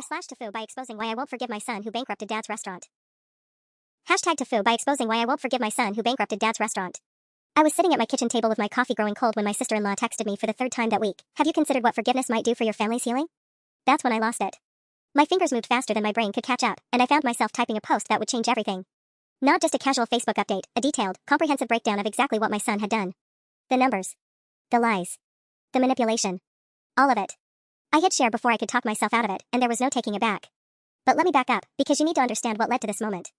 /TIFU by exposing why I won't forgive my son who bankrupted dad's restaurant. #TIFU by exposing why I won't forgive my son who bankrupted dad's restaurant. I was sitting at my kitchen table with my coffee growing cold when my sister-in-law texted me for the third time that week. Have you considered what forgiveness might do for your family's healing? That's when I lost it. My fingers moved faster than my brain could catch up, and I found myself typing a post that would change everything. Not just a casual Facebook update, a detailed, comprehensive breakdown of exactly what my son had done. The numbers. The lies. The manipulation. All of it. I hit share before I could talk myself out of it, and there was no taking it back. But let me back up, because you need to understand what led to this moment.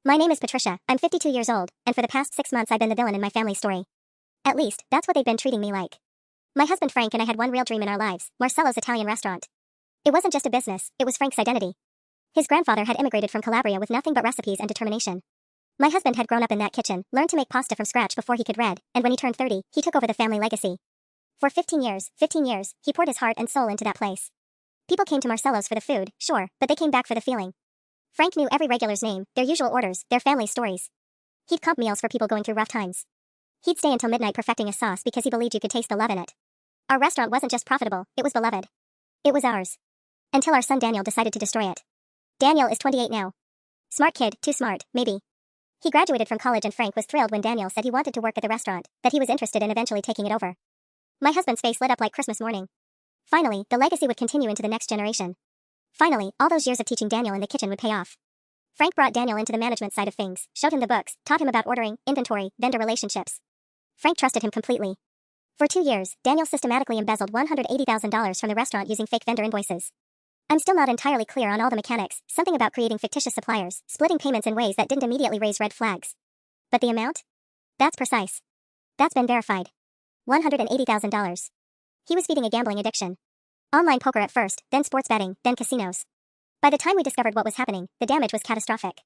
My name is Patricia, I'm 52 years old, and for the past 6 months I've been the villain in my family story. At least, that's what they've been treating me like. My husband Frank and I had one real dream in our lives, Marcello's Italian restaurant. It wasn't just a business, it was Frank's identity. His grandfather had immigrated from Calabria with nothing but recipes and determination. My husband had grown up in that kitchen, learned to make pasta from scratch before he could read, and when he turned 30, he took over the family legacy. For 15 years, he poured his heart and soul into that place. People came to Marcello's for the food, sure, but they came back for the feeling. Frank knew every regular's name, their usual orders, their family stories. He'd comp meals for people going through rough times. He'd stay until midnight perfecting a sauce because he believed you could taste the love in it. Our restaurant wasn't just profitable, it was beloved. It was ours. Until our son Daniel decided to destroy it. Daniel is 28 now. Smart kid, too smart, maybe. He graduated from college and Frank was thrilled when Daniel said he wanted to work at the restaurant, that he was interested in eventually taking it over. My husband's face lit up like Christmas morning. Finally, the legacy would continue into the next generation. Finally, all those years of teaching Daniel in the kitchen would pay off. Frank brought Daniel into the management side of things, showed him the books, taught him about ordering, inventory, vendor relationships. Frank trusted him completely. For 2 years, Daniel systematically embezzled $180,000 from the restaurant using fake vendor invoices. I'm still not entirely clear on all the mechanics, something about creating fictitious suppliers, splitting payments in ways that didn't immediately raise red flags. But the amount? That's precise. That's been verified. $180,000. He was feeding a gambling addiction. Online poker at first, then sports betting, then casinos. By the time we discovered what was happening, the damage was catastrophic.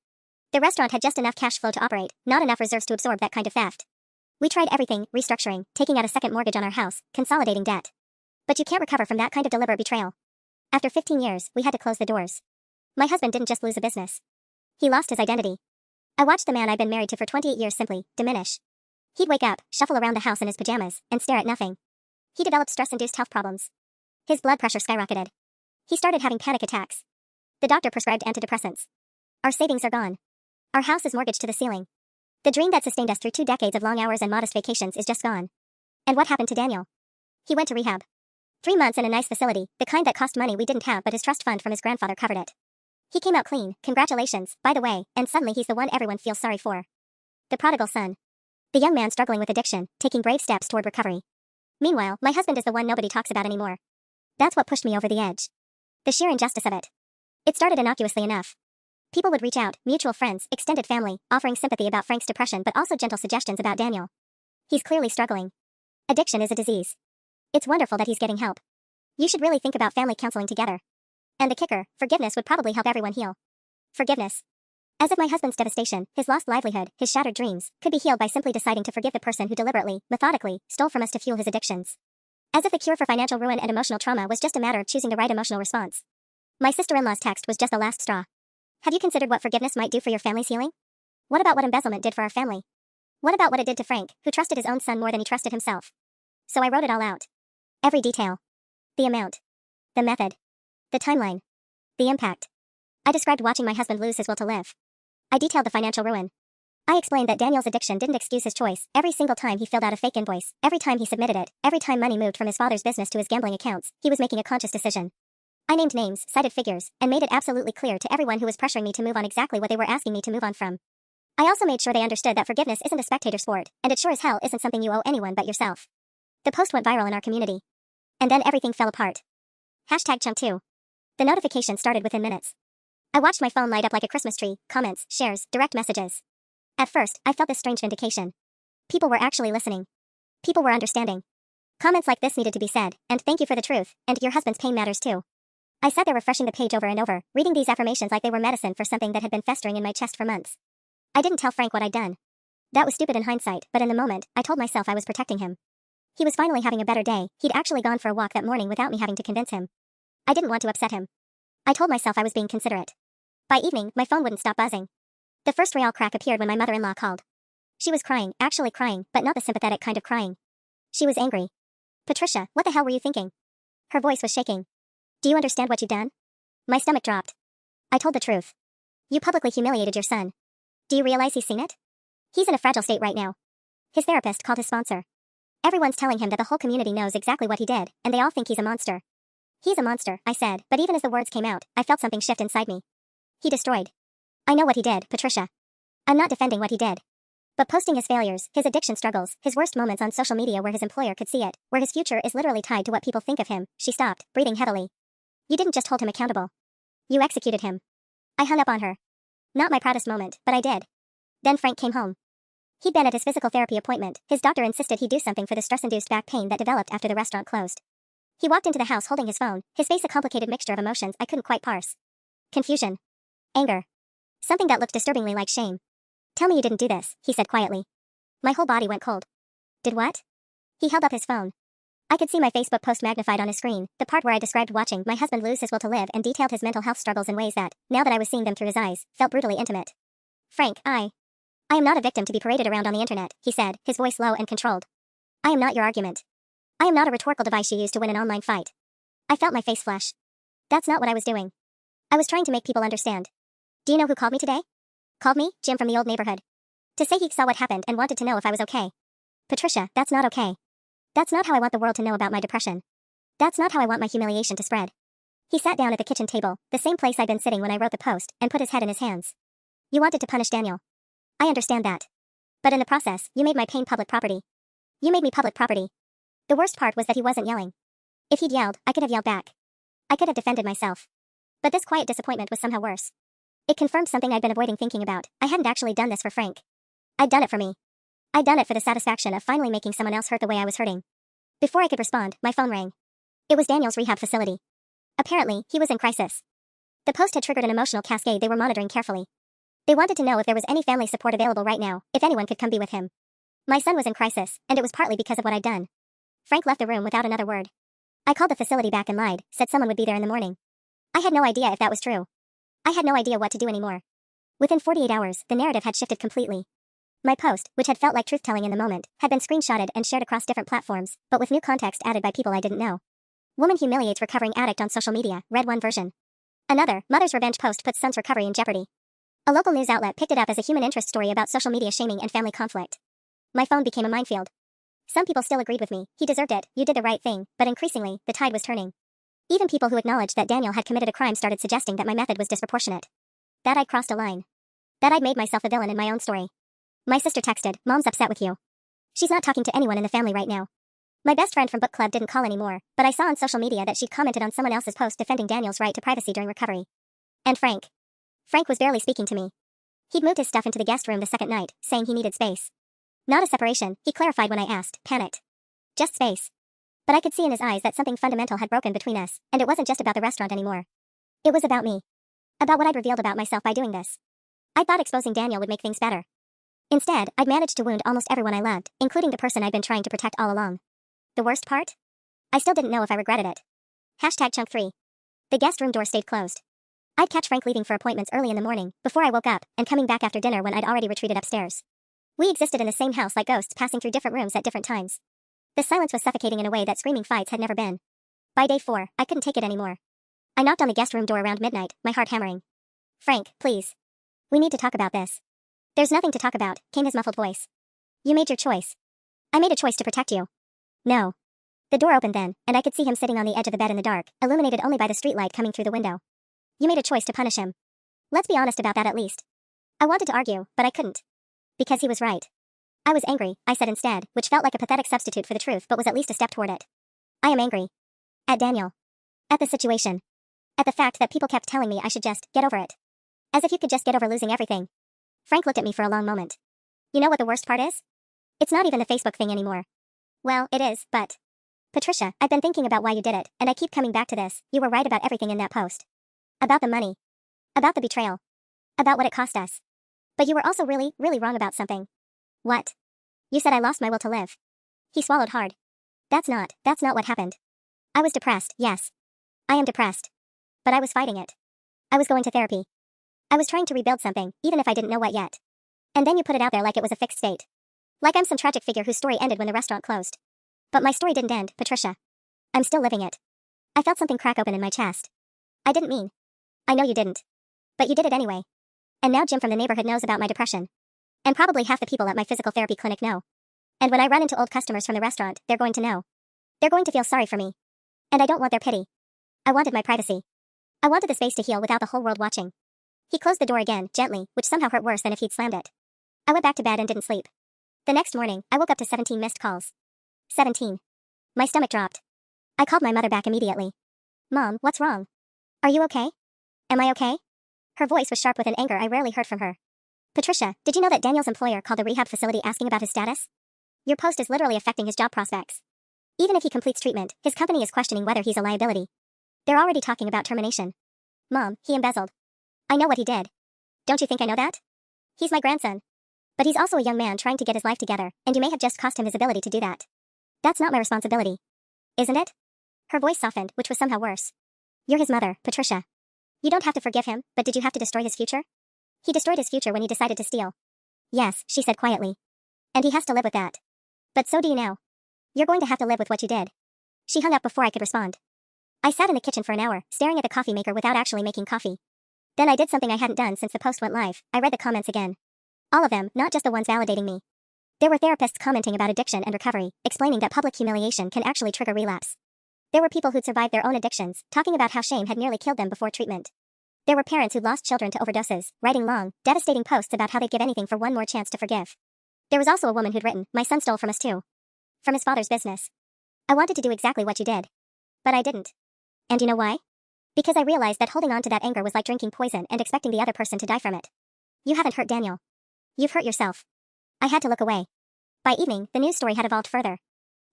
The restaurant had just enough cash flow to operate, not enough reserves to absorb that kind of theft. We tried everything, restructuring, taking out a second mortgage on our house, consolidating debt. But you can't recover from that kind of deliberate betrayal. After 15 years, we had to close the doors. My husband didn't just lose a business. He lost his identity. I watched the man I'd been married to for 28 years simply diminish. He'd wake up, shuffle around the house in his pajamas, and stare at nothing. He developed stress-induced health problems. His blood pressure skyrocketed. He started having panic attacks. The doctor prescribed antidepressants. Our savings are gone. Our house is mortgaged to the ceiling. The dream that sustained us through 2 decades of long hours and modest vacations is just gone. And what happened to Daniel? He went to rehab. 3 months in a nice facility, the kind that cost money we didn't have but his trust fund from his grandfather covered it. He came out clean, congratulations, by the way, and suddenly he's the one everyone feels sorry for. The prodigal son. The young man struggling with addiction, taking brave steps toward recovery. Meanwhile, my husband is the one nobody talks about anymore. That's what pushed me over the edge. The sheer injustice of it. It started innocuously enough. People would reach out, mutual friends, extended family, offering sympathy about Frank's depression but also gentle suggestions about Daniel. He's clearly struggling. Addiction is a disease. It's wonderful that he's getting help. You should really think about family counseling together. And the kicker, forgiveness would probably help everyone heal. Forgiveness. As if my husband's devastation, his lost livelihood, his shattered dreams, could be healed by simply deciding to forgive the person who deliberately, methodically, stole from us to fuel his addictions. As if the cure for financial ruin and emotional trauma was just a matter of choosing the right emotional response. My sister-in-law's text was just the last straw. Have you considered what forgiveness might do for your family's healing? What about what embezzlement did for our family? What about what it did to Frank, who trusted his own son more than he trusted himself? So I wrote it all out. Every detail. The amount. The method. The timeline. The impact. I described watching my husband lose his will to live. I detailed the financial ruin. I explained that Daniel's addiction didn't excuse his choice. Every single time he filled out a fake invoice, every time he submitted it, every time money moved from his father's business to his gambling accounts, he was making a conscious decision. I named names, cited figures, and made it absolutely clear to everyone who was pressuring me to move on exactly what they were asking me to move on from. I also made sure they understood that forgiveness isn't a spectator sport, and it sure as hell isn't something you owe anyone but yourself. The post went viral in our community. And then everything fell apart. #Chunk2. The notification started within minutes. I watched my phone light up like a Christmas tree, comments, shares, direct messages. At first, I felt this strange vindication. People were actually listening. People were understanding. Comments like this needed to be said, and thank you for the truth, and your husband's pain matters too. I sat there refreshing the page over and over, reading these affirmations like they were medicine for something that had been festering in my chest for months. I didn't tell Frank what I'd done. That was stupid in hindsight, but in the moment, I told myself I was protecting him. He was finally having a better day. He'd actually gone for a walk that morning without me having to convince him. I didn't want to upset him. I told myself I was being considerate. By evening, my phone wouldn't stop buzzing. The first real crack appeared when my mother-in-law called. She was crying, actually crying, but not the sympathetic kind of crying. She was angry. "Patricia, what the hell were you thinking?" Her voice was shaking. "Do you understand what you've done?" My stomach dropped. I told the truth. You publicly humiliated your son. Do you realize he's seen it? He's in a fragile state right now. His therapist called his sponsor. Everyone's telling him that the whole community knows exactly what he did, and they all think he's a monster. He's a monster, I said, but even as the words came out, I felt something shift inside me. He destroyed. I know what he did, Patricia. I'm not defending what he did. But posting his failures, his addiction struggles, his worst moments on social media where his employer could see it, where his future is literally tied to what people think of him, she stopped, breathing heavily. You didn't just hold him accountable. You executed him. I hung up on her. Not my proudest moment, but I did. Then Frank came home. He'd been at his physical therapy appointment. His doctor insisted he do something for the stress-induced back pain that developed after the restaurant closed. He walked into the house holding his phone, his face a complicated mixture of emotions I couldn't quite parse. Confusion. Anger. Something that looked disturbingly like shame. Tell me you didn't do this, he said quietly. My whole body went cold. Did what? He held up his phone. I could see my Facebook post magnified on his screen, the part where I described watching my husband lose his will to live and detailed his mental health struggles in ways that, now that I was seeing them through his eyes, felt brutally intimate. Frank, I am not a victim to be paraded around on the internet, he said, his voice low and controlled. I am not your argument. I am not a rhetorical device you use to win an online fight. I felt my face flush. That's not what I was doing. I was trying to make people understand. Do you know who called me today? Called me, Jim from the old neighborhood. To say he saw what happened and wanted to know if I was okay. Patricia, that's not okay. That's not how I want the world to know about my depression. That's not how I want my humiliation to spread. He sat down at the kitchen table, the same place I'd been sitting when I wrote the post, and put his head in his hands. You wanted to punish Daniel. I understand that. But in the process, you made my pain public property. You made me public property. The worst part was that he wasn't yelling. If he'd yelled, I could have yelled back. I could have defended myself. But this quiet disappointment was somehow worse. It confirmed something I'd been avoiding thinking about. I hadn't actually done this for Frank. I'd done it for me. I'd done it for the satisfaction of finally making someone else hurt the way I was hurting. Before I could respond, my phone rang. It was Daniel's rehab facility. Apparently, he was in crisis. The post had triggered an emotional cascade they were monitoring carefully. They wanted to know if there was any family support available right now, if anyone could come be with him. My son was in crisis, and it was partly because of what I'd done. Frank left the room without another word. I called the facility back and lied, said someone would be there in the morning. I had no idea if that was true. I had no idea what to do anymore. Within 48 hours, the narrative had shifted completely. My post, which had felt like truth-telling in the moment, had been screenshotted and shared across different platforms, but with new context added by people I didn't know. Woman humiliates recovering addict on social media, read one version. Another, mother's revenge post puts son's recovery in jeopardy. A local news outlet picked it up as a human interest story about social media shaming and family conflict. My phone became a minefield. Some people still agreed with me, he deserved it, you did the right thing, but increasingly, the tide was turning. Even people who acknowledged that Daniel had committed a crime started suggesting that my method was disproportionate. That I'd crossed a line. That I'd made myself a villain in my own story. My sister texted, Mom's upset with you. She's not talking to anyone in the family right now. My best friend from book club didn't call anymore, but I saw on social media that she'd commented on someone else's post defending Daniel's right to privacy during recovery. And Frank. Frank was barely speaking to me. He'd moved his stuff into the guest room the second night, saying he needed space. Not a separation, he clarified when I asked, panicked. Just space. But I could see in his eyes that something fundamental had broken between us, and it wasn't just about the restaurant anymore. It was about me. About what I'd revealed about myself by doing this. I thought exposing Daniel would make things better. Instead, I'd managed to wound almost everyone I loved, including the person I'd been trying to protect all along. The worst part? I still didn't know if I regretted it. Chunk 3. The guest room door stayed closed. I'd catch Frank leaving for appointments early in the morning, before I woke up, and coming back after dinner when I'd already retreated upstairs. We existed in the same house like ghosts passing through different rooms at different times. The silence was suffocating in a way that screaming fights had never been. By day 4, I couldn't take it anymore. I knocked on the guest room door around midnight, my heart hammering. Frank, please. We need to talk about this. There's nothing to talk about, came his muffled voice. You made your choice. I made a choice to protect you. No. The door opened then, and I could see him sitting on the edge of the bed in the dark, illuminated only by the streetlight coming through the window. You made a choice to punish him. Let's be honest about that at least. I wanted to argue, but I couldn't. Because he was right. I was angry, I said instead, which felt like a pathetic substitute for the truth but was at least a step toward it. I am angry. At Daniel. At the situation. At the fact that people kept telling me I should just get over it. As if you could just get over losing everything. Frank looked at me for a long moment. You know what the worst part is? It's not even the Facebook thing anymore. Well, it is, but... Patricia, I've been thinking about why you did it, and I keep coming back to this. You were right about everything in that post. About the money. About the betrayal. About what it cost us. But you were also really, really wrong about something. What? You said I lost my will to live. He swallowed hard. That's not what happened. I was depressed, yes. I am depressed. But I was fighting it. I was going to therapy. I was trying to rebuild something, even if I didn't know what yet. And then you put it out there like it was a fixed state. Like I'm some tragic figure whose story ended when the restaurant closed. But my story didn't end, Patricia. I'm still living it. I felt something crack open in my chest. I didn't mean. I know you didn't. But you did it anyway. And now Jim from the neighborhood knows about my depression. And probably half the people at my physical therapy clinic know. And when I run into old customers from the restaurant, they're going to know. They're going to feel sorry for me. And I don't want their pity. I wanted my privacy. I wanted the space to heal without the whole world watching. He closed the door again, gently, which somehow hurt worse than if he'd slammed it. I went back to bed and didn't sleep. The next morning, I woke up to 17 missed calls. 17. My stomach dropped. I called my mother back immediately. Mom, what's wrong? Are you okay? Am I okay? Her voice was sharp with an anger I rarely heard from her. Patricia, did you know that Daniel's employer called the rehab facility asking about his status? Your post is literally affecting his job prospects. Even if he completes treatment, his company is questioning whether he's a liability. They're already talking about termination. Mom, he embezzled. I know what he did. Don't you think I know that? He's my grandson. But he's also a young man trying to get his life together, and you may have just cost him his ability to do that. That's not my responsibility. Isn't it? Her voice softened, which was somehow worse. You're his mother, Patricia. You don't have to forgive him, but did you have to destroy his future? He destroyed his future when he decided to steal. Yes, she said quietly. And he has to live with that. But so do you now. You're going to have to live with what you did. She hung up before I could respond. I sat in the kitchen for an hour, staring at the coffee maker without actually making coffee. Then I did something I hadn't done since the post went live. I read the comments again. All of them, not just the ones validating me. There were therapists commenting about addiction and recovery, explaining that public humiliation can actually trigger relapse. There were people who'd survived their own addictions, talking about how shame had nearly killed them before treatment. There were parents who'd lost children to overdoses, writing long, devastating posts about how they'd give anything for one more chance to forgive. There was also a woman who'd written, "My son stole from us too. From his father's business. I wanted to do exactly what you did. But I didn't. And you know why? Because I realized that holding on to that anger was like drinking poison and expecting the other person to die from it. You haven't hurt Daniel. You've hurt yourself." I had to look away. By evening, the news story had evolved further.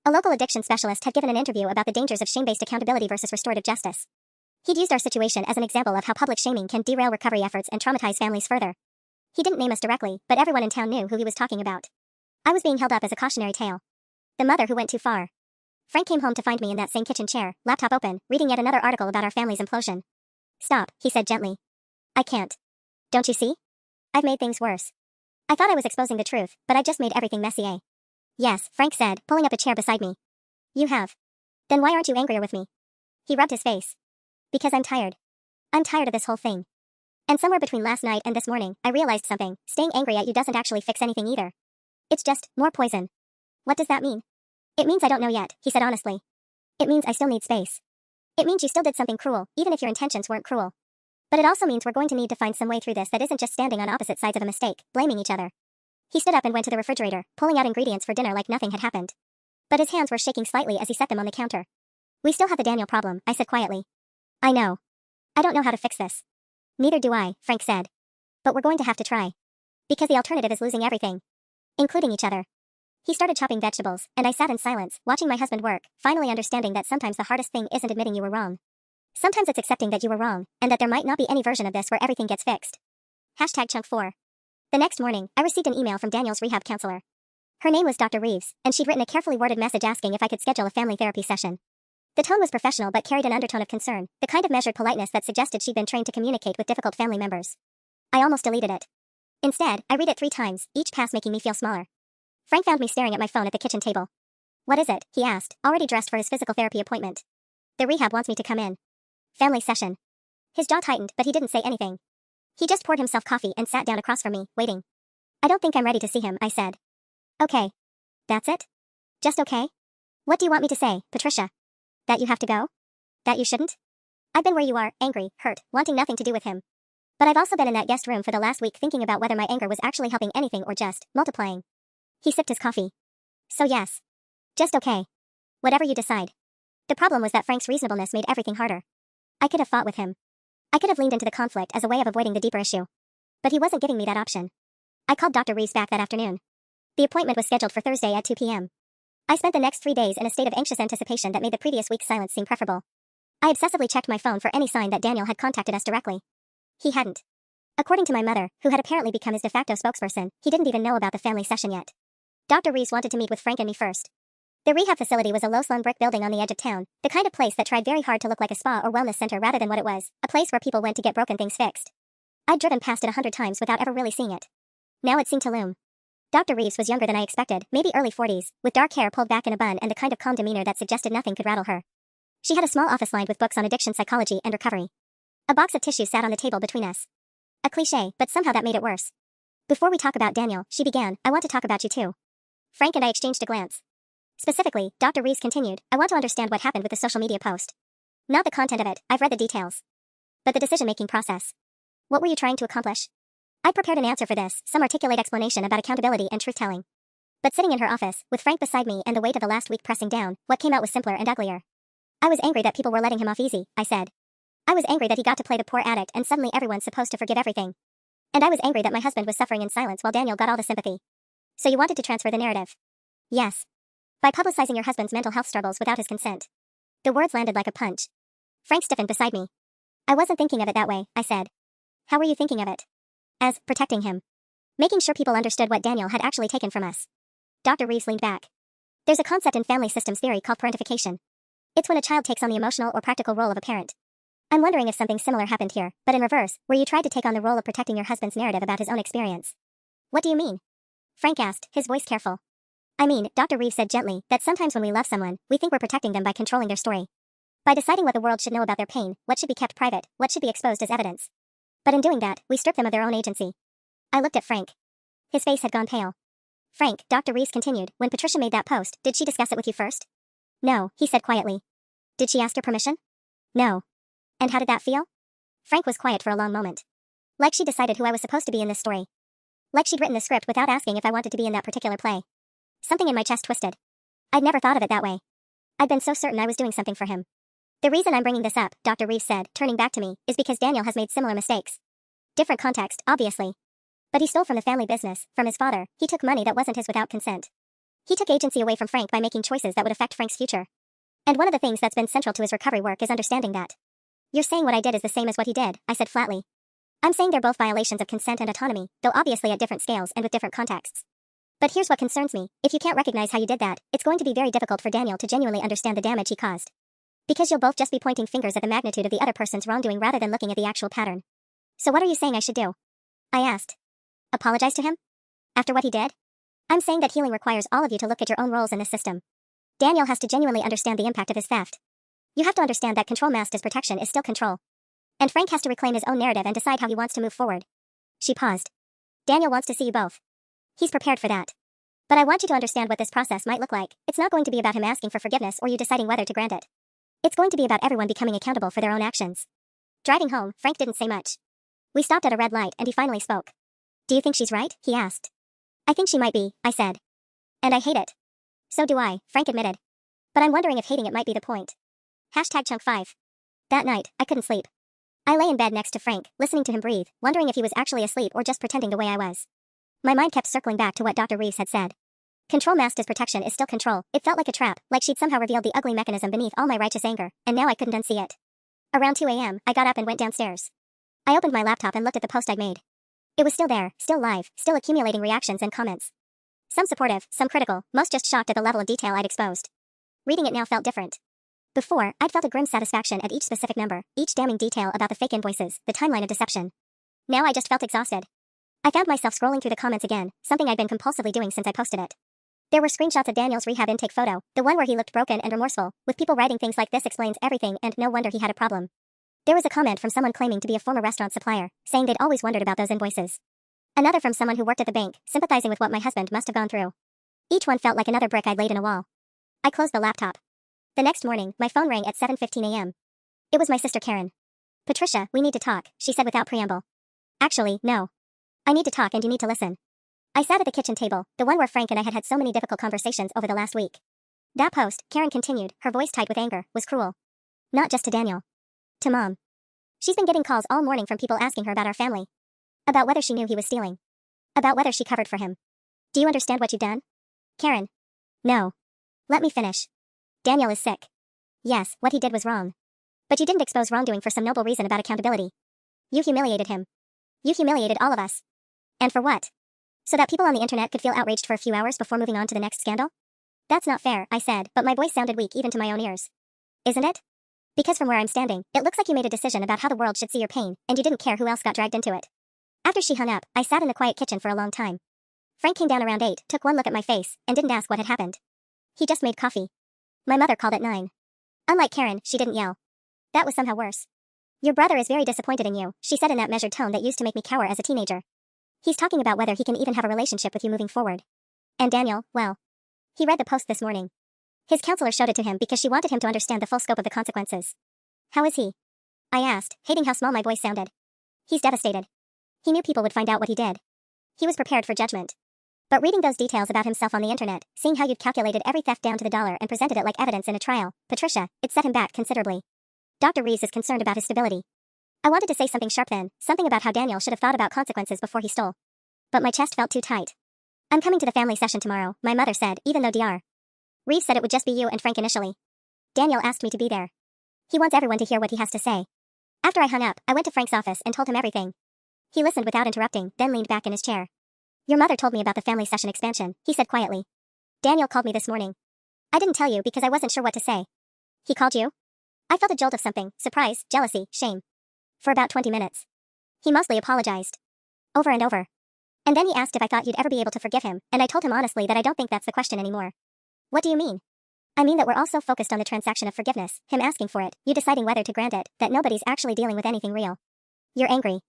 A local addiction specialist had given an interview about the dangers of shame-based accountability versus restorative justice. He'd used our situation as an example of how public shaming can derail recovery efforts and traumatize families further. He didn't name us directly, but everyone in town knew who he was talking about. I was being held up as a cautionary tale. The mother who went too far. Frank came home to find me in that same kitchen chair, laptop open, reading yet another article about our family's implosion. "Stop," he said gently. "I can't. Don't you see? I've made things worse. I thought I was exposing the truth, but I just made everything messy, eh?" "Yes," Frank said, pulling up a chair beside me. "You have. Then why aren't you angrier with me?" He rubbed his face. "Because I'm tired. I'm tired of this whole thing. And somewhere between last night and this morning, I realized something. Staying angry at you doesn't actually fix anything either. It's just more poison." "What does that mean?" "It means I don't know yet," he said honestly. "It means I still need space. It means you still did something cruel, even if your intentions weren't cruel. But it also means we're going to need to find some way through this that isn't just standing on opposite sides of a mistake, blaming each other." He stood up and went to the refrigerator, pulling out ingredients for dinner like nothing had happened. But his hands were shaking slightly as he set them on the counter. "We still have the Daniel problem," I said quietly. "I know. I don't know how to fix this." "Neither do I," Frank said. "But we're going to have to try. Because the alternative is losing everything. Including each other." He started chopping vegetables, and I sat in silence, watching my husband work, finally understanding that sometimes the hardest thing isn't admitting you were wrong. Sometimes it's accepting that you were wrong, and that there might not be any version of this where everything gets fixed. #chunk4. The next morning, I received an email from Daniel's rehab counselor. Her name was Dr. Reeves, and she'd written a carefully worded message asking if I could schedule a family therapy session. The tone was professional but carried an undertone of concern, the kind of measured politeness that suggested she'd been trained to communicate with difficult family members. I almost deleted it. Instead, I read it 3 times, each pass making me feel smaller. Frank found me staring at my phone at the kitchen table. "What is it?" he asked, already dressed for his physical therapy appointment. "The rehab wants me to come in. Family session." His jaw tightened, but he didn't say anything. He just poured himself coffee and sat down across from me, waiting. "I don't think I'm ready to see him," I said. "Okay. That's it? Just okay? What do you want me to say, Patricia? That you have to go? That you shouldn't? I've been where you are, angry, hurt, wanting nothing to do with him. But I've also been in that guest room for the last week thinking about whether my anger was actually helping anything or just multiplying." He sipped his coffee. "So yes. Just okay. Whatever you decide." The problem was that Frank's reasonableness made everything harder. I could have fought with him. I could have leaned into the conflict as a way of avoiding the deeper issue. But he wasn't giving me that option. I called Dr. Reeves back that afternoon. The appointment was scheduled for Thursday at 2 p.m. I spent the next 3 days in a state of anxious anticipation that made the previous week's silence seem preferable. I obsessively checked my phone for any sign that Daniel had contacted us directly. He hadn't. According to my mother, who had apparently become his de facto spokesperson, he didn't even know about the family session yet. Dr. Reeves wanted to meet with Frank and me first. The rehab facility was a low-slung brick building on the edge of town, the kind of place that tried very hard to look like a spa or wellness center rather than what it was, a place where people went to get broken things fixed. I'd driven past it 100 times without ever really seeing it. Now it seemed to loom. Dr. Reeves was younger than I expected, maybe early 40s, with dark hair pulled back in a bun and the kind of calm demeanor that suggested nothing could rattle her. She had a small office lined with books on addiction psychology and recovery. A box of tissues sat on the table between us. A cliché, but somehow that made it worse. Before we talk about Daniel, she began, I want to talk about you too. Frank and I exchanged a glance. Specifically, Dr. Reeves continued, I want to understand what happened with the social media post. Not the content of it, I've read the details. But the decision-making process. What were you trying to accomplish? I'd prepared an answer for this, some articulate explanation about accountability and truth-telling. But sitting in her office, with Frank beside me and the weight of the last week pressing down, what came out was simpler and uglier. I was angry that people were letting him off easy, I said. I was angry that he got to play the poor addict and suddenly everyone's supposed to forgive everything. And I was angry that my husband was suffering in silence while Daniel got all the sympathy. So you wanted to transfer the narrative? Yes. By publicizing your husband's mental health struggles without his consent. The words landed like a punch. Frank stiffened beside me. I wasn't thinking of it that way, I said. How were you thinking of it? As protecting him. Making sure people understood what Daniel had actually taken from us. Dr. Reeves leaned back. There's a concept in family systems theory called parentification. It's when a child takes on the emotional or practical role of a parent. I'm wondering if something similar happened here, but in reverse, where you tried to take on the role of protecting your husband's narrative about his own experience. What do you mean? Frank asked, his voice careful. I mean, Dr. Reeves said gently, that sometimes when we love someone, we think we're protecting them by controlling their story. By deciding what the world should know about their pain, what should be kept private, what should be exposed as evidence. But in doing that, we strip them of their own agency. I looked at Frank. His face had gone pale. Frank, Dr. Reeves continued, when Patricia made that post, did she discuss it with you first? No, he said quietly. Did she ask your permission? No. And how did that feel? Frank was quiet for a long moment. Like she decided who I was supposed to be in this story. Like she'd written the script without asking if I wanted to be in that particular play. Something in my chest twisted. I'd never thought of it that way. I'd been so certain I was doing something for him. The reason I'm bringing this up, Dr. Reeves said, turning back to me, is because Daniel has made similar mistakes. Different context, obviously. But he stole from the family business, from his father, he took money that wasn't his without consent. He took agency away from Frank by making choices that would affect Frank's future. And one of the things that's been central to his recovery work is understanding that. You're saying what I did is the same as what he did, I said flatly. I'm saying they're both violations of consent and autonomy, though obviously at different scales and with different contexts. But here's what concerns me, if you can't recognize how you did that, it's going to be very difficult for Daniel to genuinely understand the damage he caused. Because you'll both just be pointing fingers at the magnitude of the other person's wrongdoing rather than looking at the actual pattern. So what are you saying I should do? I asked. Apologize to him? After what he did? I'm saying that healing requires all of you to look at your own roles in this system. Daniel has to genuinely understand the impact of his theft. You have to understand that control masked as protection is still control. And Frank has to reclaim his own narrative and decide how he wants to move forward. She paused. Daniel wants to see you both. He's prepared for that. But I want you to understand what this process might look like. It's not going to be about him asking for forgiveness or you deciding whether to grant it. It's going to be about everyone becoming accountable for their own actions. Driving home, Frank didn't say much. We stopped at a red light and he finally spoke. Do you think she's right? He asked. I think she might be, I said. And I hate it. So do I, Frank admitted. But I'm wondering if hating it might be the point. #chunk5. That night, I couldn't sleep. I lay in bed next to Frank, listening to him breathe, wondering if he was actually asleep or just pretending the way I was. My mind kept circling back to what Dr. Reeves had said. Control masked as protection is still control. It felt like a trap, like she'd somehow revealed the ugly mechanism beneath all my righteous anger, and now I couldn't unsee it. Around 2 a.m., I got up and went downstairs. I opened my laptop and looked at the post I'd made. It was still there, still live, still accumulating reactions and comments. Some supportive, some critical, most just shocked at the level of detail I'd exposed. Reading it now felt different. Before, I'd felt a grim satisfaction at each specific number, each damning detail about the fake invoices, the timeline of deception. Now I just felt exhausted. I found myself scrolling through the comments again, something I'd been compulsively doing since I posted it. There were screenshots of Daniel's rehab intake photo, the one where he looked broken and remorseful, with people writing things like this explains everything and no wonder he had a problem. There was a comment from someone claiming to be a former restaurant supplier, saying they'd always wondered about those invoices. Another from someone who worked at the bank, sympathizing with what my husband must have gone through. Each one felt like another brick I'd laid in a wall. I closed the laptop. The next morning, my phone rang at 7:15 a.m. It was my sister Karen. Patricia, we need to talk, she said without preamble. Actually, no. I need to talk and you need to listen. I sat at the kitchen table, the one where Frank and I had had so many difficult conversations over the last week. That post, Karen continued, her voice tight with anger, was cruel. Not just to Daniel. To Mom. She's been getting calls all morning from people asking her about our family. About whether she knew he was stealing. About whether she covered for him. Do you understand what you've done? Karen. No. Let me finish. Daniel is sick. Yes, what he did was wrong. But you didn't expose wrongdoing for some noble reason about accountability. You humiliated him. You humiliated all of us. And for what? So that people on the internet could feel outraged for a few hours before moving on to the next scandal? That's not fair, I said, but my voice sounded weak even to my own ears. Isn't it? Because from where I'm standing, it looks like you made a decision about how the world should see your pain, and you didn't care who else got dragged into it. After she hung up, I sat in the quiet kitchen for a long time. Frank came down around 8, took one look at my face, and didn't ask what had happened. He just made coffee. My mother called at 9. Unlike Karen, she didn't yell. That was somehow worse. Your brother is very disappointed in you, she said in that measured tone that used to make me cower as a teenager. He's talking about whether he can even have a relationship with you moving forward. And Daniel, well, he read the post this morning. His counselor showed it to him because she wanted him to understand the full scope of the consequences. How is he? I asked, hating how small my voice sounded. He's devastated. He knew people would find out what he did. He was prepared for judgment. But reading those details about himself on the internet, seeing how you'd calculated every theft down to the dollar and presented it like evidence in a trial, Patricia, it set him back considerably. Dr. Reeves is concerned about his stability. I wanted to say something sharp then, something about how Daniel should have thought about consequences before he stole. But my chest felt too tight. I'm coming to the family session tomorrow, my mother said, even though Dr. Reeves said it would just be you and Frank initially. Daniel asked me to be there. He wants everyone to hear what he has to say. After I hung up, I went to Frank's office and told him everything. He listened without interrupting, then leaned back in his chair. Your mother told me about the family session expansion, he said quietly. Daniel called me this morning. I didn't tell you because I wasn't sure what to say. He called you? I felt a jolt of something, surprise, jealousy, shame. For about 20 minutes. He mostly apologized. Over and over. And then he asked if I thought you'd ever be able to forgive him, and I told him honestly that I don't think that's the question anymore. What do you mean? I mean that we're all so focused on the transaction of forgiveness, him asking for it, you deciding whether to grant it, that nobody's actually dealing with anything real. You're angry.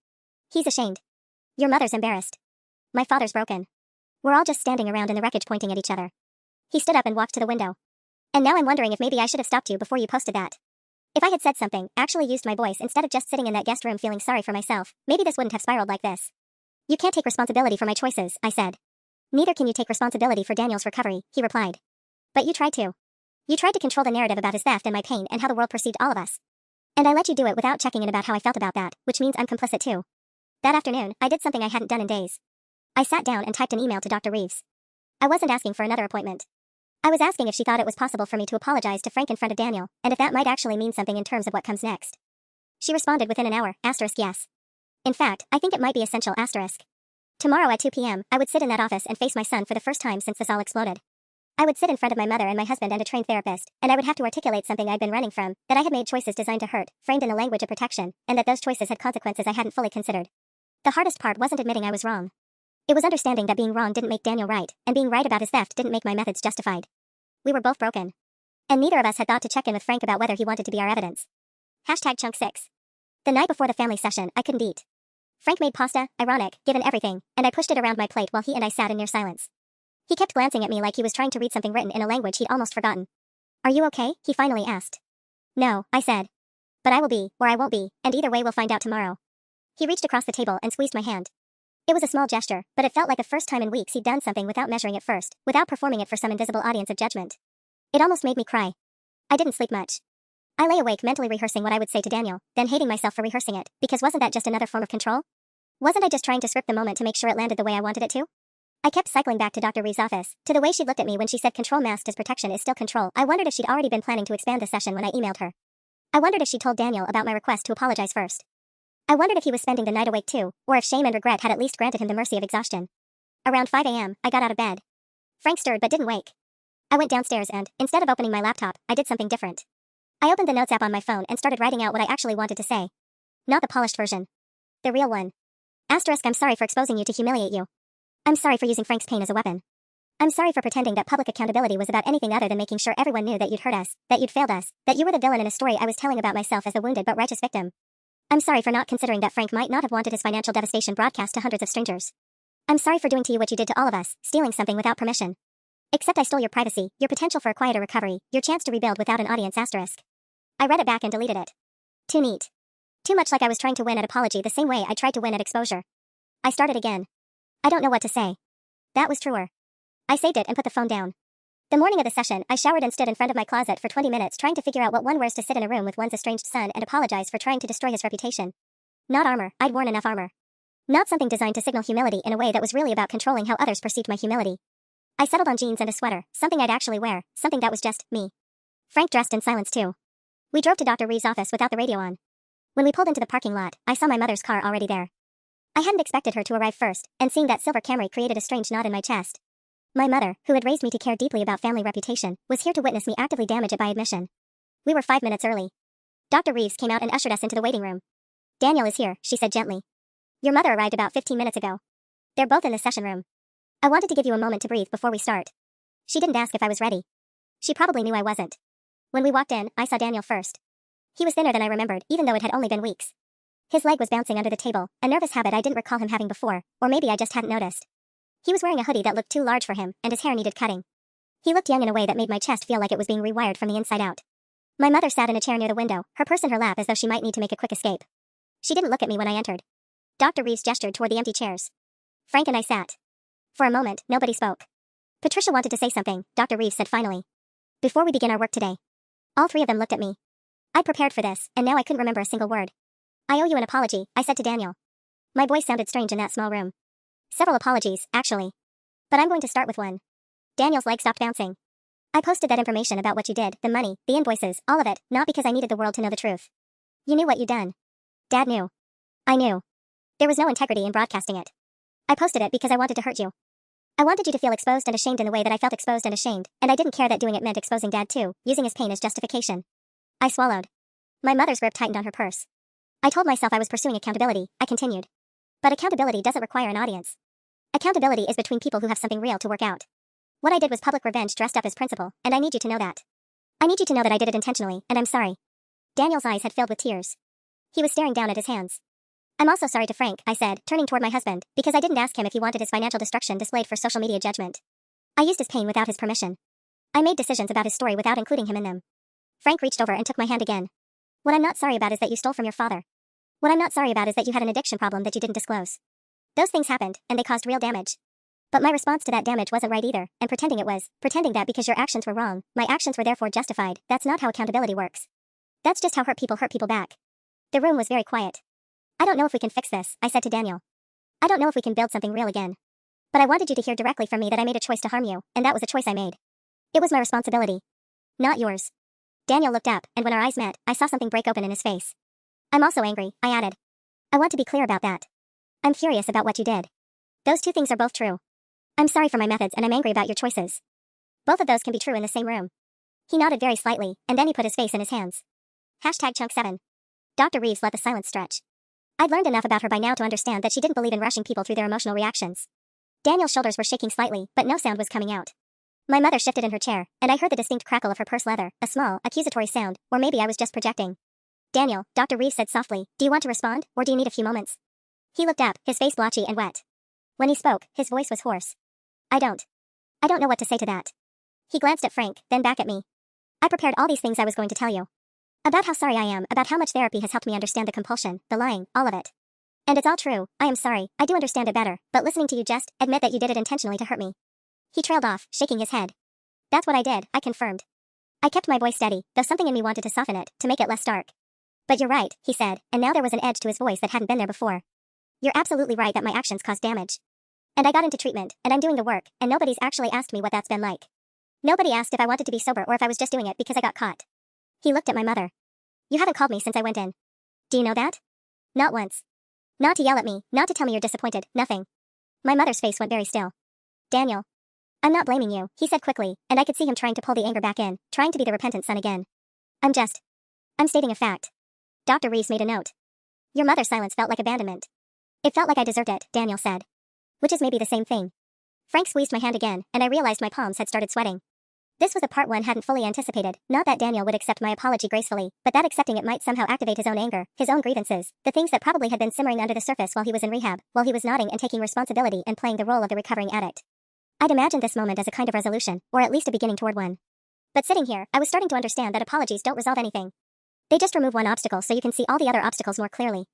He's ashamed. Your mother's embarrassed. My father's broken. We're all just standing around in the wreckage pointing at each other. He stood up and walked to the window. And now I'm wondering if maybe I should have stopped you before you posted that. If I had said something, actually used my voice instead of just sitting in that guest room feeling sorry for myself, maybe this wouldn't have spiraled like this. You can't take responsibility for my choices, I said. Neither can you take responsibility for Daniel's recovery, he replied. But you tried to. You tried to control the narrative about his theft and my pain and how the world perceived all of us. And I let you do it without checking in about how I felt about that, which means I'm complicit too. That afternoon, I did something I hadn't done in days. I sat down and typed an email to Dr. Reeves. I wasn't asking for another appointment. I was asking if she thought it was possible for me to apologize to Frank in front of Daniel, and if that might actually mean something in terms of what comes next. She responded within an hour, yes. In fact, I think it might be essential, Tomorrow at 2 p.m., I would sit in that office and face my son for the first time since this all exploded. I would sit in front of my mother and my husband and a trained therapist, and I would have to articulate something I'd been running from, that I had made choices designed to hurt, framed in a language of protection, and that those choices had consequences I hadn't fully considered. The hardest part wasn't admitting I was wrong. It was understanding that being wrong didn't make Daniel right, and being right about his theft didn't make my methods justified. We were both broken. And neither of us had thought to check in with Frank about whether he wanted to be our evidence. #chunk 6. The night before the family session, I couldn't eat. Frank made pasta, ironic, given everything, and I pushed it around my plate while he and I sat in near silence. He kept glancing at me like he was trying to read something written in a language he'd almost forgotten. Are you okay? He finally asked. No, I said. But I will be, or I won't be, and either way we'll find out tomorrow. He reached across the table and squeezed my hand. It was a small gesture, but it felt like the first time in weeks he'd done something without measuring it first, without performing it for some invisible audience of judgment. It almost made me cry. I didn't sleep much. I lay awake mentally rehearsing what I would say to Daniel, then hating myself for rehearsing it, because wasn't that just another form of control? Wasn't I just trying to script the moment to make sure it landed the way I wanted it to? I kept cycling back to Dr. Reeves' office, to the way she looked at me when she said control masked as protection is still control. I wondered if she'd already been planning to expand the session when I emailed her. I wondered if she told Daniel about my request to apologize first. I wondered if he was spending the night awake too, or if shame and regret had at least granted him the mercy of exhaustion. Around 5 a.m., I got out of bed. Frank stirred but didn't wake. I went downstairs and, instead of opening my laptop, I did something different. I opened the notes app on my phone and started writing out what I actually wanted to say. Not the polished version. The real one. I'm sorry for exposing you to humiliate you. I'm sorry for using Frank's pain as a weapon. I'm sorry for pretending that public accountability was about anything other than making sure everyone knew that you'd hurt us, that you'd failed us, that you were the villain in a story I was telling about myself as the wounded but righteous victim. I'm sorry for not considering that Frank might not have wanted his financial devastation broadcast to hundreds of strangers. I'm sorry for doing to you what you did to all of us, stealing something without permission. Except I stole your privacy, your potential for a quieter recovery, your chance to rebuild without an audience asterisk. I read it back and deleted it. Too neat. Too much like I was trying to win at apology the same way I tried to win at exposure. I started again. I don't know what to say. That was truer. I saved it and put the phone down. The morning of the session, I showered and stood in front of my closet for 20 minutes trying to figure out what one wears to sit in a room with one's estranged son and apologize for trying to destroy his reputation. Not armor, I'd worn enough armor. Not something designed to signal humility in a way that was really about controlling how others perceived my humility. I settled on jeans and a sweater, something I'd actually wear, something that was just me. Frank dressed in silence too. We drove to Dr. Reeves' office without the radio on. When we pulled into the parking lot, I saw my mother's car already there. I hadn't expected her to arrive first, and seeing that silver Camry created a strange knot in my chest. My mother, who had raised me to care deeply about family reputation, was here to witness me actively damage it by admission. We were 5 minutes early. Dr. Reeves came out and ushered us into the waiting room. Daniel is here, she said gently. Your mother arrived about 15 minutes ago. They're both in the session room. I wanted to give you a moment to breathe before we start. She didn't ask if I was ready. She probably knew I wasn't. When we walked in, I saw Daniel first. He was thinner than I remembered, even though it had only been weeks. His leg was bouncing under the table, a nervous habit I didn't recall him having before, or maybe I just hadn't noticed. He was wearing a hoodie that looked too large for him, and his hair needed cutting. He looked young in a way that made my chest feel like it was being rewired from the inside out. My mother sat in a chair near the window, her purse in her lap as though she might need to make a quick escape. She didn't look at me when I entered. Dr. Reeves gestured toward the empty chairs. Frank and I sat. For a moment, nobody spoke. Patricia wanted to say something, Dr. Reeves said finally. Before we begin our work today. All three of them looked at me. I'd prepared for this, and now I couldn't remember a single word. I owe you an apology, I said to Daniel. My voice sounded strange in that small room. Several apologies, actually. But I'm going to start with one. Daniel's leg stopped bouncing. I posted that information about what you did, the money, the invoices, all of it, not because I needed the world to know the truth. You knew what you'd done. Dad knew. I knew. There was no integrity in broadcasting it. I posted it because I wanted to hurt you. I wanted you to feel exposed and ashamed in the way that I felt exposed and ashamed, and I didn't care that doing it meant exposing Dad too, using his pain as justification. I swallowed. My mother's grip tightened on her purse. I told myself I was pursuing accountability, I continued. But accountability doesn't require an audience. Accountability is between people who have something real to work out. What I did was public revenge dressed up as principle, and I need you to know that. I need you to know that I did it intentionally, and I'm sorry. Daniel's eyes had filled with tears. He was staring down at his hands. I'm also sorry to Frank, I said, turning toward my husband, because I didn't ask him if he wanted his financial destruction displayed for social media judgment. I used his pain without his permission. I made decisions about his story without including him in them. Frank reached over and took my hand again. What I'm not sorry about is that you stole from your father. What I'm not sorry about is that you had an addiction problem that you didn't disclose. Those things happened, and they caused real damage. But my response to that damage wasn't right either, and pretending it was, pretending that because your actions were wrong, my actions were therefore justified, that's not how accountability works. That's just how hurt people back. The room was very quiet. I don't know if we can fix this, I said to Daniel. I don't know if we can build something real again. But I wanted you to hear directly from me that I made a choice to harm you, and that was a choice I made. It was my responsibility. Not yours. Daniel looked up, and when our eyes met, I saw something break open in his face. I'm also angry, I added. I want to be clear about that. I'm furious about what you did. Those two things are both true. I'm sorry for my methods and I'm angry about your choices. Both of those can be true in the same room. He nodded very slightly, and then he put his face in his hands. #Chunk7. Dr. Reeves let the silence stretch. I'd learned enough about her by now to understand that she didn't believe in rushing people through their emotional reactions. Daniel's shoulders were shaking slightly, but no sound was coming out. My mother shifted in her chair, and I heard the distinct crackle of her purse leather, a small, accusatory sound, or maybe I was just projecting. Daniel, Dr. Reeves said softly, do you want to respond, or do you need a few moments? He looked up, his face blotchy and wet. When he spoke, his voice was hoarse. I don't know what to say to that. He glanced at Frank, then back at me. I prepared all these things I was going to tell you. About how sorry I am, about how much therapy has helped me understand the compulsion, the lying, all of it. And it's all true, I am sorry, I do understand it better, but listening to you just admit that you did it intentionally to hurt me. He trailed off, shaking his head. That's what I did, I confirmed. I kept my voice steady, though something in me wanted to soften it, to make it less stark. But you're right, he said, and now there was an edge to his voice that hadn't been there before. You're absolutely right that my actions caused damage. And I got into treatment, and I'm doing the work, and nobody's actually asked me what that's been like. Nobody asked if I wanted to be sober or if I was just doing it because I got caught. He looked at my mother. You haven't called me since I went in. Do you know that? Not once. Not to yell at me, not to tell me you're disappointed, nothing. My mother's face went very still. Daniel. I'm not blaming you, he said quickly, and I could see him trying to pull the anger back in, trying to be the repentant son again. I'm stating a fact. Dr. Reeves made a note. Your mother's silence felt like abandonment. It felt like I deserved it, Daniel said. Which is maybe the same thing. Frank squeezed my hand again, and I realized my palms had started sweating. This was the part one hadn't fully anticipated, not that Daniel would accept my apology gracefully, but that accepting it might somehow activate his own anger, his own grievances, the things that probably had been simmering under the surface while he was in rehab, while he was nodding and taking responsibility and playing the role of the recovering addict. I'd imagined this moment as a kind of resolution, or at least a beginning toward one. But sitting here, I was starting to understand that apologies don't resolve anything. They just remove one obstacle so you can see all the other obstacles more clearly.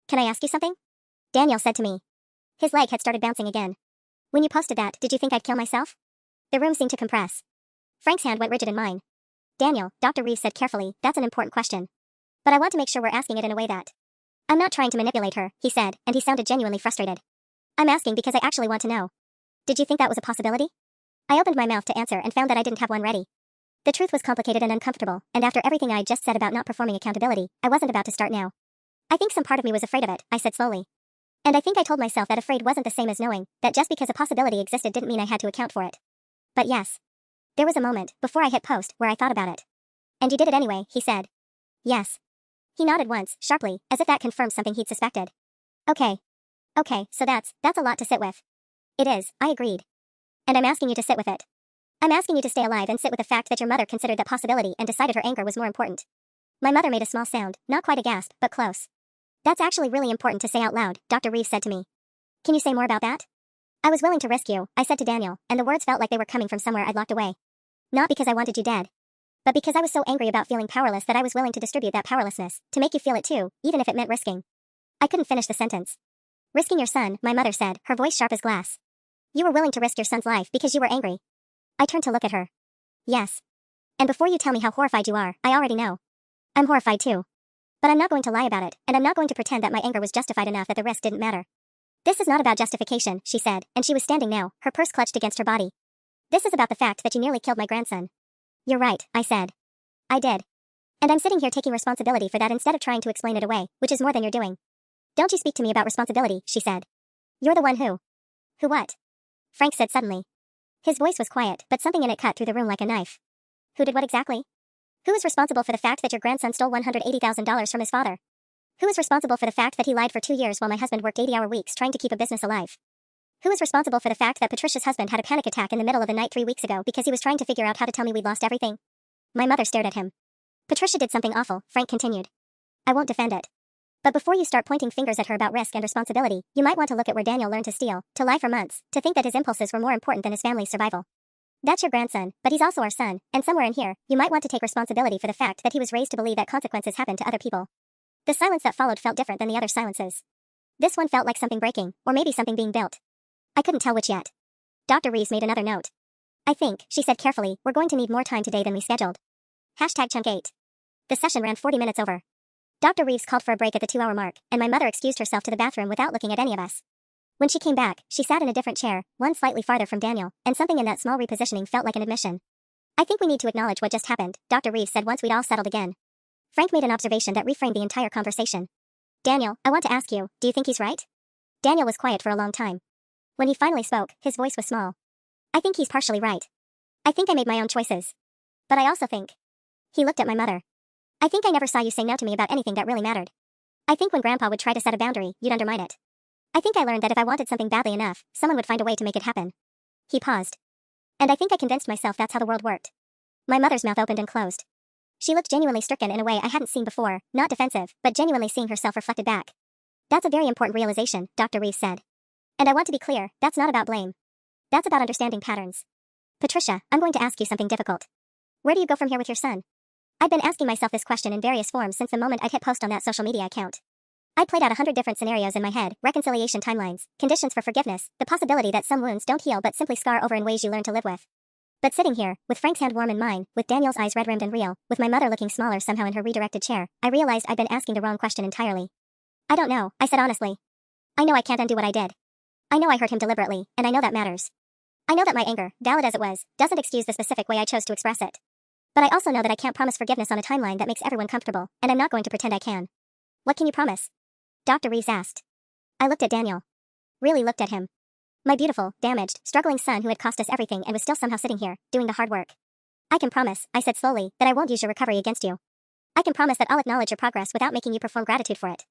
Can I ask you something? Daniel said to me. His leg had started bouncing again. When you posted that, did you think I'd kill myself? The room seemed to compress. Frank's hand went rigid in mine. Daniel, Dr. Reeves said carefully, that's an important question. But I want to make sure we're asking it in a way that... I'm not trying to manipulate her, he said, and he sounded genuinely frustrated. I'm asking because I actually want to know. Did you think that was a possibility? I opened my mouth to answer and found that I didn't have one ready. The truth was complicated and uncomfortable, and after everything I'd just said about not performing accountability, I wasn't about to start now. I think some part of me was afraid of it, I said slowly. And I think I told myself that afraid wasn't the same as knowing, that just because a possibility existed didn't mean I had to account for it. But yes. There was a moment, before I hit post, where I thought about it. And you did it anyway, he said. Yes. He nodded once, sharply, as if that confirmed something he'd suspected. Okay, so that's a lot to sit with. It is, I agreed. And I'm asking you to sit with it. I'm asking you to stay alive and sit with the fact that your mother considered that possibility and decided her anger was more important. My mother made a small sound, not quite a gasp, but close. That's actually really important to say out loud, Dr. Reeves said to me. Can you say more about that? I was willing to risk you, I said to Daniel, and the words felt like they were coming from somewhere I'd locked away. Not because I wanted you dead, but because I was so angry about feeling powerless that I was willing to distribute that powerlessness, to make you feel it too, even if it meant risking. I couldn't finish the sentence. Risking your son, my mother said, her voice sharp as glass. You were willing to risk your son's life because you were angry. I turned to look at her. Yes. And before you tell me how horrified you are, I already know. I'm horrified too. But I'm not going to lie about it, and I'm not going to pretend that my anger was justified enough that the risk didn't matter. This is not about justification, she said, and she was standing now, her purse clutched against her body. This is about the fact that you nearly killed my grandson. You're right, I said. I did. And I'm sitting here taking responsibility for that instead of trying to explain it away, which is more than you're doing. Don't you speak to me about responsibility, she said. You're the one who. Who what? Frank said suddenly. His voice was quiet, but something in it cut through the room like a knife. Who did what exactly? Who is responsible for the fact that your grandson stole $180,000 from his father? Who is responsible for the fact that he lied for 2 years while my husband worked 80-hour weeks trying to keep a business alive? Who is responsible for the fact that Patricia's husband had a panic attack in the middle of the night 3 weeks ago because he was trying to figure out how to tell me we'd lost everything? My mother stared at him. Patricia did something awful, Frank continued. I won't defend it. But before you start pointing fingers at her about risk and responsibility, you might want to look at where Daniel learned to steal, to lie for months, to think that his impulses were more important than his family's survival. That's your grandson, but he's also our son, and somewhere in here, you might want to take responsibility for the fact that he was raised to believe that consequences happen to other people. The silence that followed felt different than the other silences. This one felt like something breaking, or maybe something being built. I couldn't tell which yet. Dr. Reeves made another note. I think, she said carefully, we're going to need more time today than we scheduled. #chunk 8. The session ran 40 minutes over. Dr. Reeves called for a break at the 2-hour mark, and my mother excused herself to the bathroom without looking at any of us. When she came back, she sat in a different chair, one slightly farther from Daniel, and something in that small repositioning felt like an admission. I think we need to acknowledge what just happened, Dr. Reeves said once we'd all settled again. Frank made an observation that reframed the entire conversation. Daniel, I want to ask you, do you think he's right? Daniel was quiet for a long time. When he finally spoke, his voice was small. I think he's partially right. I think I made my own choices. But I also think. He looked at my mother. I think I never saw you say no to me about anything that really mattered. I think when Grandpa would try to set a boundary, you'd undermine it. I think I learned that if I wanted something badly enough, someone would find a way to make it happen. He paused. And I think I convinced myself that's how the world worked. My mother's mouth opened and closed. She looked genuinely stricken in a way I hadn't seen before, not defensive, but genuinely seeing herself reflected back. That's a very important realization, Dr. Reeves said. And I want to be clear, that's not about blame. That's about understanding patterns. Patricia, I'm going to ask you something difficult. Where do you go from here with your son? I'd been asking myself this question in various forms since the moment I'd hit post on that social media account. I played out 100 different scenarios in my head, reconciliation timelines, conditions for forgiveness, the possibility that some wounds don't heal but simply scar over in ways you learn to live with. But sitting here, with Frank's hand warm in mine, with Daniel's eyes red-rimmed and real, with my mother looking smaller somehow in her redirected chair, I realized I'd been asking the wrong question entirely. I don't know, I said honestly. I know I can't undo what I did. I know I hurt him deliberately, and I know that matters. I know that my anger, valid as it was, doesn't excuse the specific way I chose to express it. But I also know that I can't promise forgiveness on a timeline that makes everyone comfortable, and I'm not going to pretend I can. What can you promise? Dr. Reeves asked. I looked at Daniel. Really looked at him. My beautiful, damaged, struggling son who had cost us everything and was still somehow sitting here, doing the hard work. I can promise, I said slowly, that I won't use your recovery against you. I can promise that I'll acknowledge your progress without making you perform gratitude for it.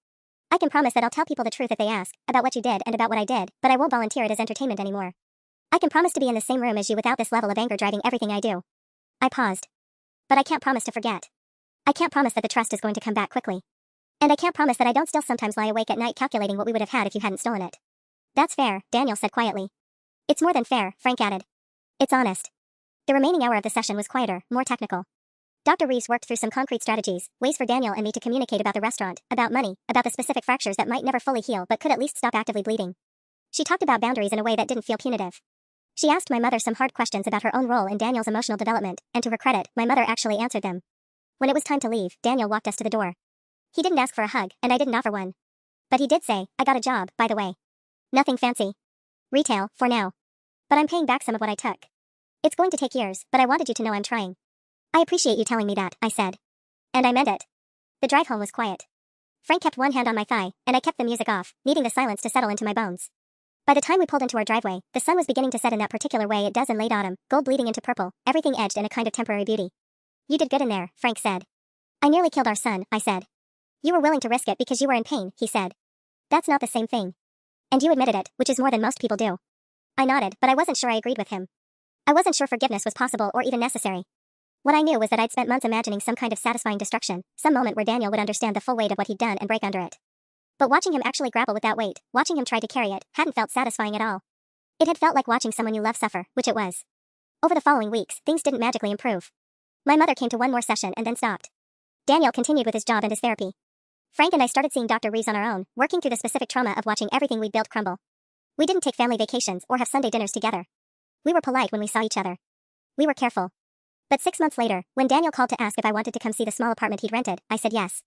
I can promise that I'll tell people the truth if they ask, about what you did and about what I did, but I won't volunteer it as entertainment anymore. I can promise to be in the same room as you without this level of anger driving everything I do. I paused. But I can't promise to forget. I can't promise that the trust is going to come back quickly. And I can't promise that I don't still sometimes lie awake at night calculating what we would have had if you hadn't stolen it. That's fair, Daniel said quietly. It's more than fair, Frank added. It's honest. The remaining hour of the session was quieter, more technical. Dr. Reeves worked through some concrete strategies, ways for Daniel and me to communicate about the restaurant, about money, about the specific fractures that might never fully heal but could at least stop actively bleeding. She talked about boundaries in a way that didn't feel punitive. She asked my mother some hard questions about her own role in Daniel's emotional development, and to her credit, my mother actually answered them. When it was time to leave, Daniel walked us to the door. He didn't ask for a hug, and I didn't offer one. But he did say, I got a job, by the way. Nothing fancy. Retail, for now. But I'm paying back some of what I took. It's going to take years, but I wanted you to know I'm trying. I appreciate you telling me that, I said. And I meant it. The drive home was quiet. Frank kept one hand on my thigh, and I kept the music off, needing the silence to settle into my bones. By the time we pulled into our driveway, the sun was beginning to set in that particular way it does in late autumn, gold bleeding into purple, everything edged in a kind of temporary beauty. You did good in there, Frank said. I nearly killed our son, I said. You were willing to risk it because you were in pain, he said. That's not the same thing. And you admitted it, which is more than most people do. I nodded, but I wasn't sure I agreed with him. I wasn't sure forgiveness was possible or even necessary. What I knew was that I'd spent months imagining some kind of satisfying destruction, some moment where Daniel would understand the full weight of what he'd done and break under it. But watching him actually grapple with that weight, watching him try to carry it, hadn't felt satisfying at all. It had felt like watching someone you love suffer, which it was. Over the following weeks, things didn't magically improve. My mother came to one more session and then stopped. Daniel continued with his job and his therapy. Frank and I started seeing Dr. Reeves on our own, working through the specific trauma of watching everything we'd built crumble. We didn't take family vacations or have Sunday dinners together. We were polite when we saw each other. We were careful. But 6 months later, when Daniel called to ask if I wanted to come see the small apartment he'd rented, I said yes.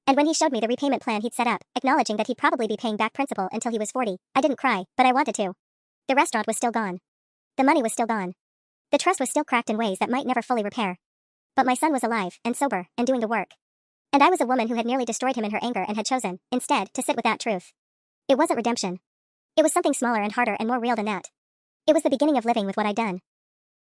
And when he showed me the repayment plan he'd set up, acknowledging that he'd probably be paying back principal until he was 40, I didn't cry, but I wanted to. The restaurant was still gone. The money was still gone. The trust was still cracked in ways that might never fully repair. But my son was alive, and sober, and doing the work. And I was a woman who had nearly destroyed him in her anger and had chosen, instead, to sit with that truth. It wasn't redemption. It was something smaller and harder and more real than that. It was the beginning of living with what I'd done.